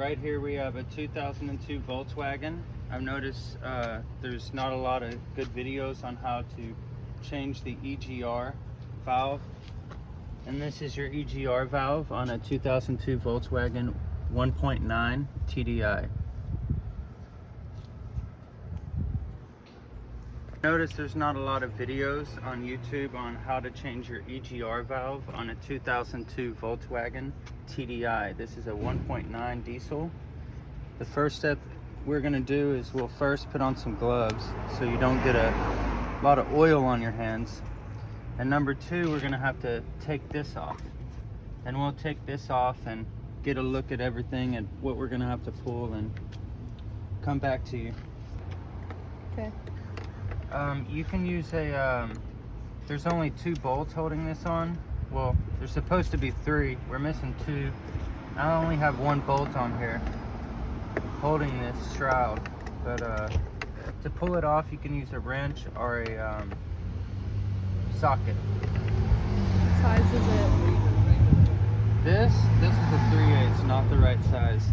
Right here we have a 2002 Volkswagen. I've noticed there's not a lot of good videos on how to change the EGR valve. And this is your EGR valve on a 2002 Volkswagen 1.9 TDI. Notice there's not a lot of videos on YouTube on how to change your EGR valve on a 2002 Volkswagen TDI. This is a 1.9 diesel. The first step we're going to do is we'll first put on some gloves so you don't get a lot of oil on your hands. And number two, we're going to have to take this off. And we'll take this off and get a look at everything and what we're going to have to pull and come back to you. Okay. You can use there's only 2 bolts holding this on. Well, there's supposed to be 3. We're missing 2. I only have 1 bolt on here holding this shroud. But to pull it off, you can use a wrench or a socket. What size is it? This is a 3/8, not the right size.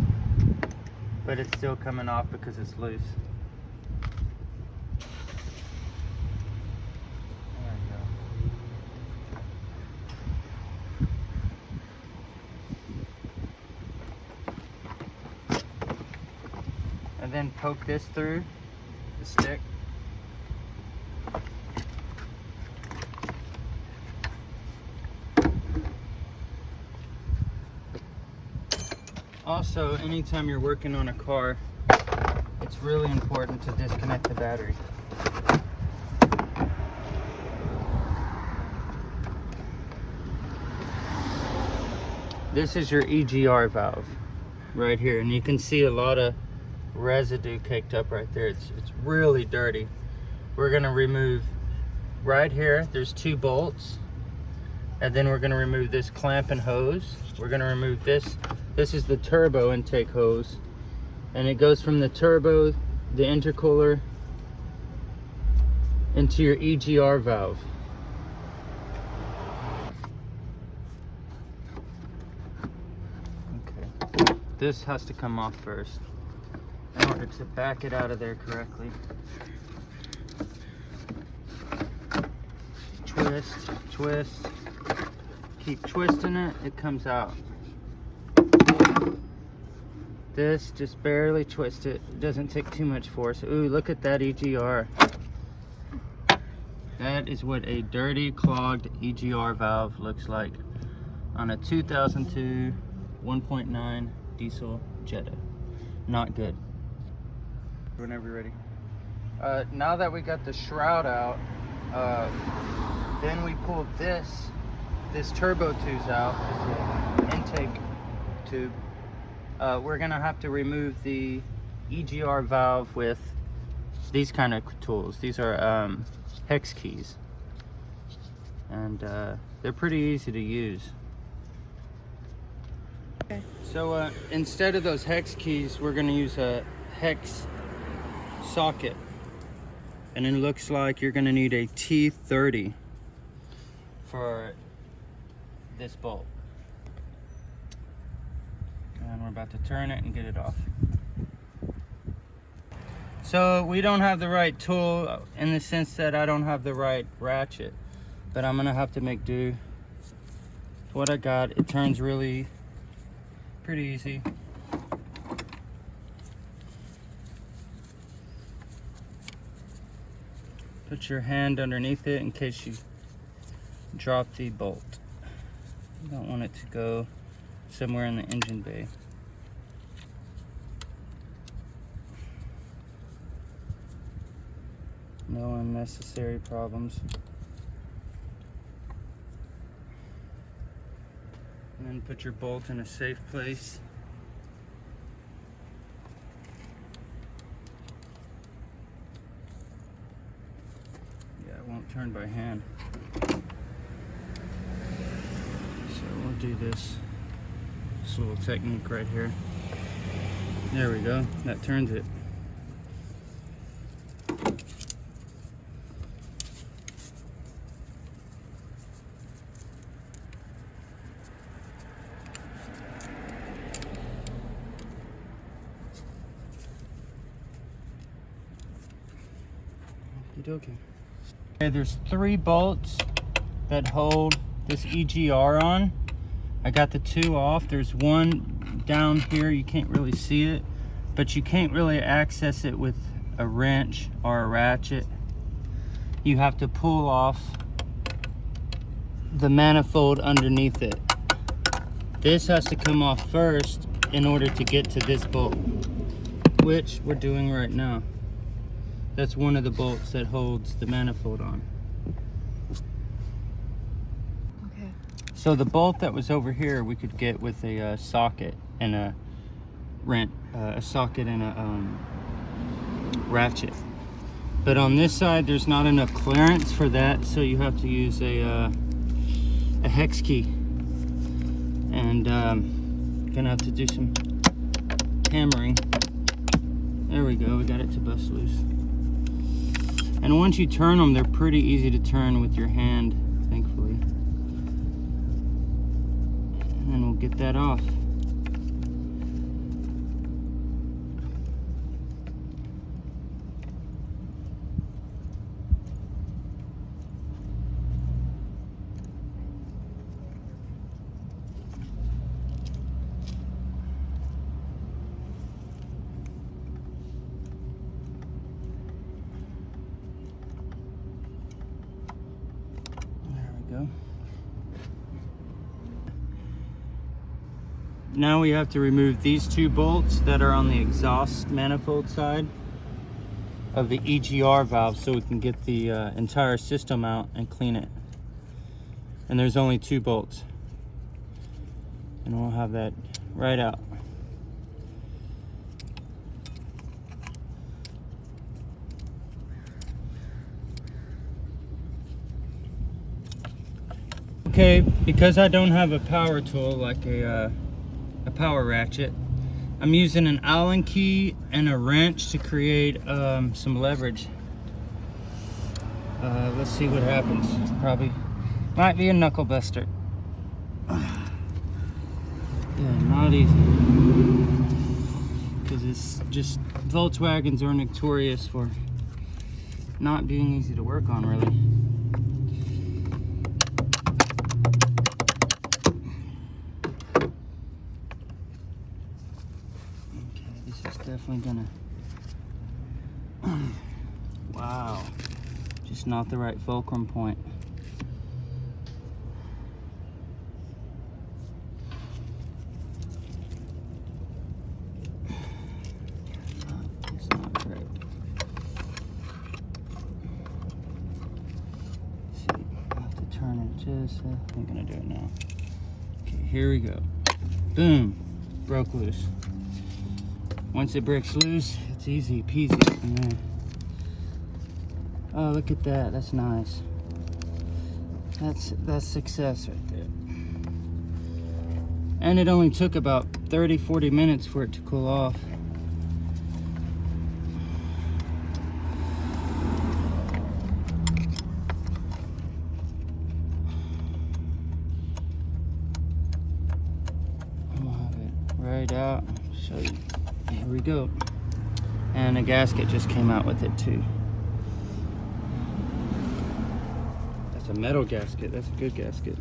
But it's still coming off because it's loose. And then poke this through the stick. Also, anytime you're working on a car, it's really important to disconnect the battery. This is your EGR valve right here, and you can see a lot of residue caked up right there. It's really dirty. We're gonna remove right here, there's 2 bolts, and then we're gonna remove this clamp and hose. We're gonna remove this is the turbo intake hose, and it goes from the turbo, the intercooler, into your EGR valve. Okay, this has to come off first in order to back it out of there correctly. Twist, twist, keep twisting it, it comes out. This, just barely twist it, it doesn't take too much force. Ooh, look at that EGR. That is what a dirty, clogged EGR valve looks like on a 2002 1.9 diesel Jetta. Not good. Whenever you're ready. Now that we got the shroud out, then we pulled this turbo tube out, this intake tube. We're gonna have to remove the EGR valve with these kind of tools. These are hex keys, and they're pretty easy to use. Okay. So instead of those hex keys, we're gonna use a hex socket, and it looks like you're gonna need a T30 for this bolt. And we're about to turn it and get it off. So we don't have the right tool in the sense that I don't have the right ratchet, but I'm gonna have to make do with what I got. It turns really pretty easy. Put your hand underneath it in case you drop the bolt. You don't want it to go somewhere in the engine bay. No unnecessary problems. And then put your bolt in a safe place. Yeah, it won't turn by hand. So we'll do this little technique right here. There we go. That turns it. dokie. Okay, there's 3 bolts that hold this EGR on. I got the 2 off. There's one down here. You can't really see it, but you can't really access it with a wrench or a ratchet. You have to pull off the manifold underneath it. This has to come off first in order to get to this bolt, which we're doing right now. That's one of the bolts that holds the manifold on. Okay. So the bolt that was over here we could get with a socket and a ratchet. But on this side there's not enough clearance for that, so you have to use a hex key. And gonna have to do some hammering. There we go, we got it to bust loose. And once you turn them, they're pretty easy to turn with your hand, thankfully. And then we'll get that off. Go. Now we have to remove these 2 bolts that are on the exhaust manifold side of the EGR valve so we can get the entire system out and clean it. And there's only 2 bolts. And we'll have that right out. Okay, because I don't have a power tool like a power ratchet, I'm using an Allen key and a wrench to create some leverage. Let's see what happens. Probably might be a knuckle buster. Yeah, not easy. Because it's just, Volkswagens are notorious for not being easy to work on, really. Definitely gonna, wow, just not the right fulcrum point. It's not right. Let's see, I have to turn it just, I'm gonna do it now. Okay, here we go. Boom, broke loose. Once it breaks loose, it's easy peasy from there. Oh, look at that. That's nice. That's success right there. And it only took about 30-40 minutes for it to cool off. We'll have it right out. Show you. Here we go. And a gasket just came out with it too. That's a metal gasket. That's a good gasket.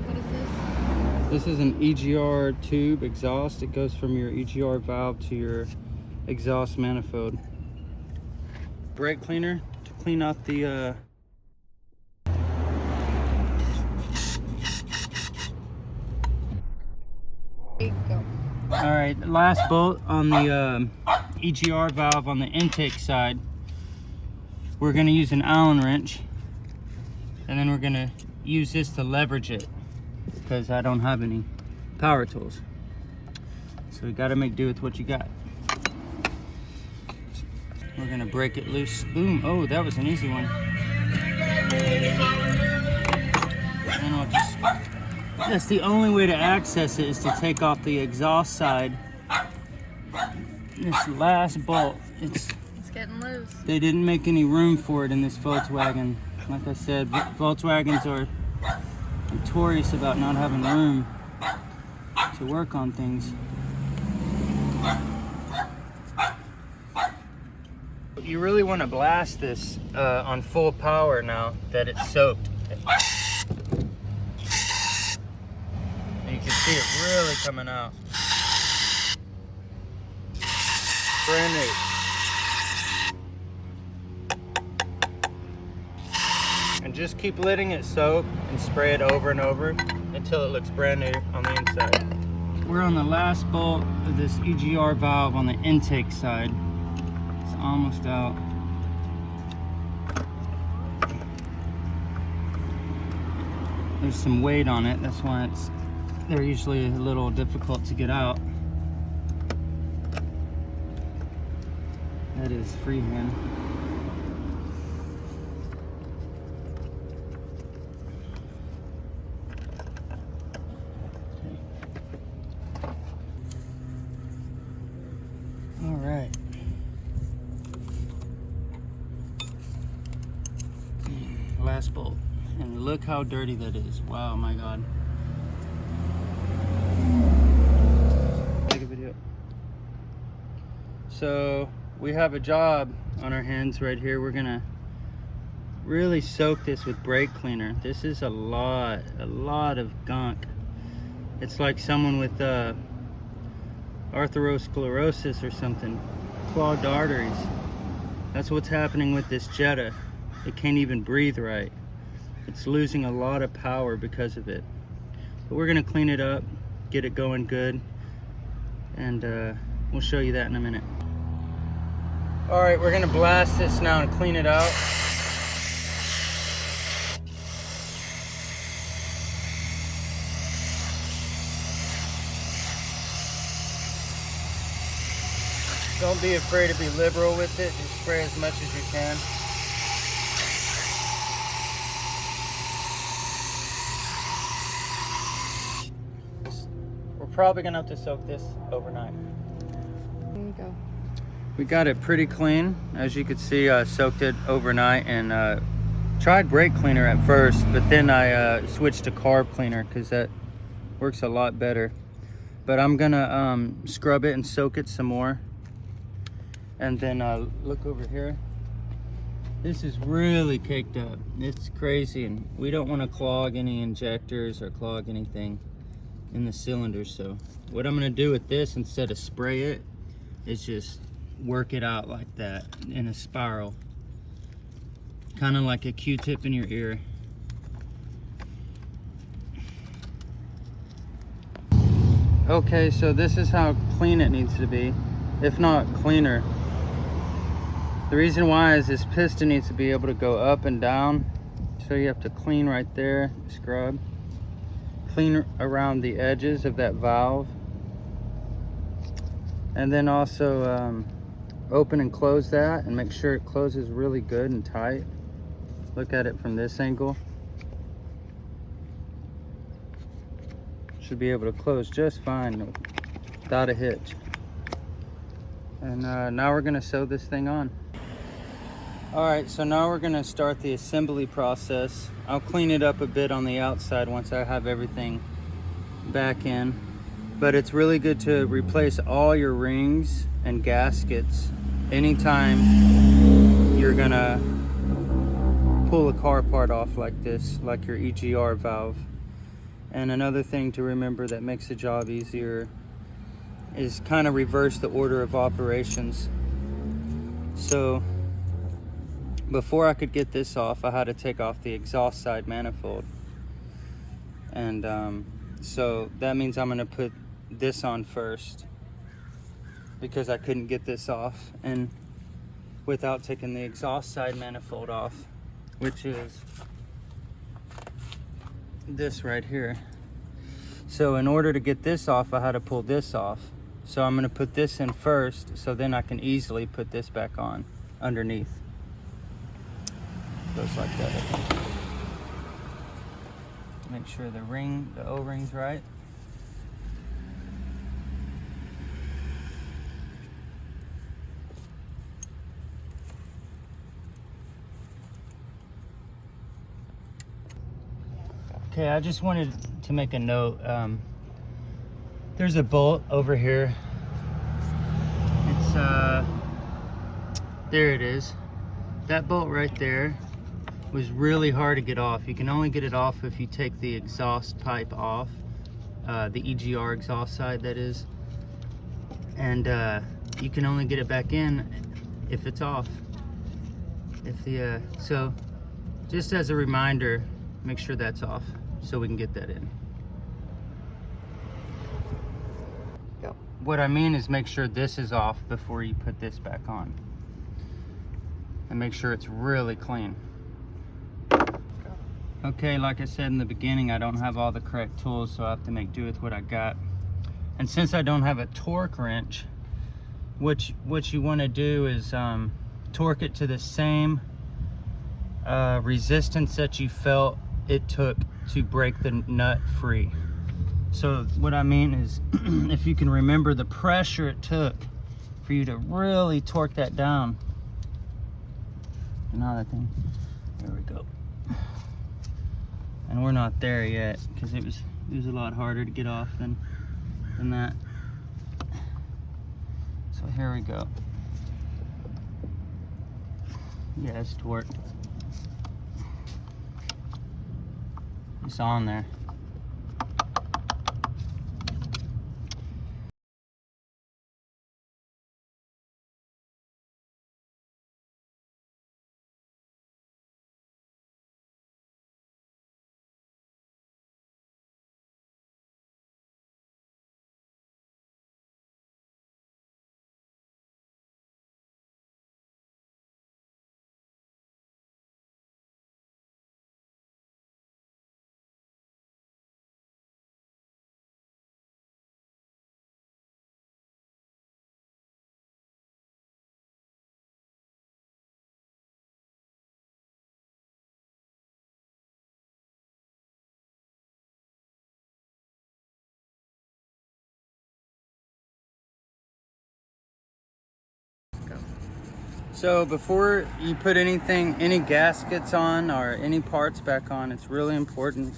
What is this? This is an EGR tube exhaust. It goes from your EGR valve to your exhaust manifold. Brake cleaner to clean out the There you go. all right, last bolt on the EGR valve on the intake side. We're going to use an Allen wrench, and then we're going to use this to leverage it because I don't have any power tools. So you got to make do with what you got. We're going to break it loose. Boom. Oh, that was an easy one. And then I'll just, that's the only way to access it, is to take off the exhaust side. This last bolt, it's getting loose. they didn't make any room for it in this Volkswagen. Like I said, Volkswagens are notorious about not having room to work on things. You really want to blast this on full power now that it's soaked. And you can see it really coming out. Brand new. And just keep letting it soak and spray it over and over until it looks brand new on the inside. We're on the last bolt of this EGR valve on the intake side. It's almost out. There's some weight on it, that's why they're usually a little difficult to get out. That is freehand. All right. Last bolt. And look how dirty that is. Wow, my God. Take a video. So we have a job on our hands right here. We're gonna really soak this with brake cleaner. This is a lot of gunk. It's like someone with arteriosclerosis or something, clogged arteries. That's what's happening with this Jetta. It can't even breathe right. It's losing a lot of power because of it. But we're gonna clean it up, get it going good, and we'll show you that in a minute. All right, we're gonna blast this now and clean it out. Don't be afraid to be liberal with it. Just spray as much as you can. We're probably gonna have to soak this overnight. There you go. We got it pretty clean. As you can see, I soaked it overnight and tried brake cleaner at first, but then I switched to carb cleaner because that works a lot better. But I'm gonna scrub it and soak it some more. And then look over here. This is really caked up. It's crazy, and we don't want to clog any injectors or clog anything in the cylinders. So what I'm gonna do with this, instead of spray it, is just work it out like that in a spiral, kind of like a Q-tip in your ear. Okay, so this is how clean it needs to be, if not cleaner. The reason why is this piston needs to be able to go up and down, so you have to clean right there, scrub, clean around the edges of that valve, and then also open and close that and make sure it closes really good and tight. Look at it from this angle. Should be able to close just fine without a hitch. And now we're gonna sew this thing on. All right, so now we're gonna start the assembly process. I'll clean it up a bit on the outside once I have everything back in. But it's really good to replace all your rings and gaskets anytime you're gonna pull a car part off like this, like your EGR valve. And another thing to remember that makes the job easier is kind of reverse the order of operations. So before I could get this off, I had to take off the exhaust side manifold. And so that means I'm gonna put this on first because I couldn't get this off and without taking the exhaust side manifold off, which is this right here. So in order to get this off, I had to pull this off. So I'm gonna put this in first, so then I can easily put this back on underneath. Goes like that. Make sure the O-ring's right. Okay, I just wanted to make a note. There's a bolt over here. It's There it is. That bolt right there was really hard to get off. You can only get it off if you take the exhaust pipe off, the EGR exhaust side, that is. And you can only get it back in if it's off. So just as a reminder, make sure that's off so we can get that in. Go. What I mean is make sure this is off before you put this back on. And make sure it's really clean. Okay, like I said in the beginning, I don't have all the correct tools, so I have to make do with what I got. And since I don't have a torque wrench, what you want to do is torque it to the same resistance that you felt it took to break the nut free. So what I mean is, if you can remember the pressure it took for you to really torque that down. Another thing, there we go. And we're not there yet because it was a lot harder to get off than that. So here we go. Yeah, it's torqued. It's on there. So before you put any gaskets on or any parts back on, it's really important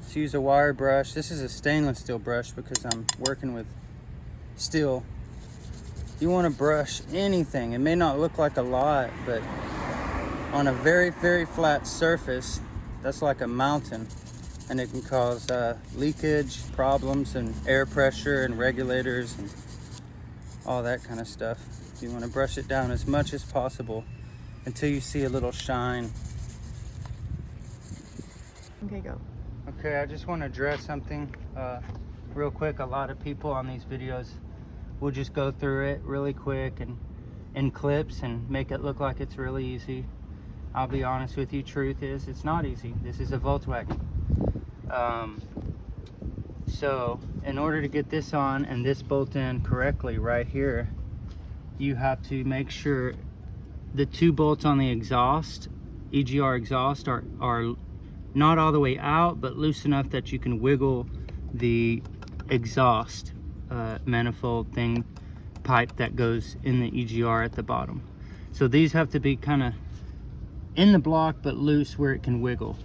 to use a wire brush. This is a stainless steel brush because I'm working with steel. You want to brush anything. It may not look like a lot, but on a very, very flat surface, that's like a mountain, and it can cause leakage problems and air pressure and regulators and all that kind of stuff. You want to brush it down as much as possible until you see a little shine. Okay, go. Okay, I just want to address something real quick. A lot of people on these videos will just go through it really quick and in clips and make it look like it's really easy. I'll be honest with you, truth is it's not easy. This is a Volkswagen. So in order to get this on and this bolt in correctly right here, you have to make sure the two bolts on the exhaust, EGR exhaust, are not all the way out, but loose enough that you can wiggle the exhaust manifold thing, pipe that goes in the EGR at the bottom. So these have to be kind of in the block but loose where it can wiggle.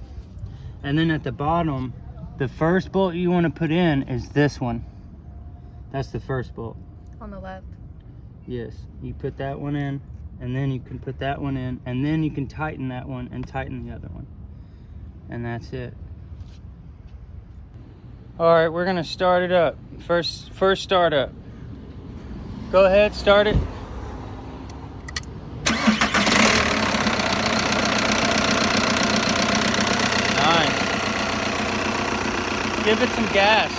And then at the bottom, the first bolt you want to put in is this one. That's the first bolt. On the left. Yes, you put that one in, and then you can put that one in, and then you can tighten that one and tighten the other one. And that's it. All right, we're gonna start it up. First start up. Go ahead, start it. Nice. Give it some gas.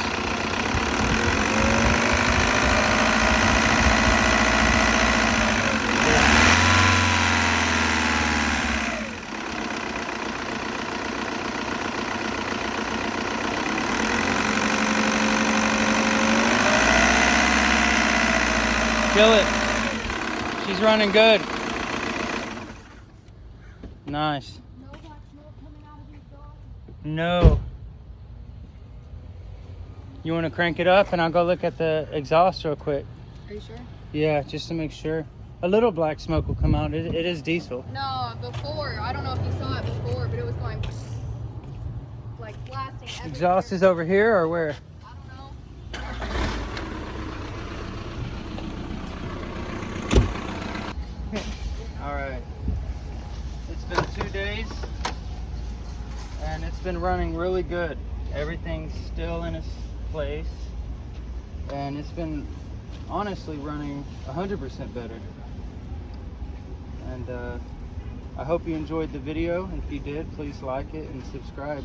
Kill it. She's running good. Nice. No black smoke coming out of the exhaust? No. You want to crank it up and I'll go look at the exhaust real quick. Are you sure? Yeah, just to make sure. A little black smoke will come out. It is diesel. No, before. I don't know if you saw it before, but it was going like blasting everywhere. Exhaust is over here or where? I don't know. been running really good. Everything's still in its place, and it's been honestly running 100% better. And I hope you enjoyed the video. If you did, please like it and subscribe.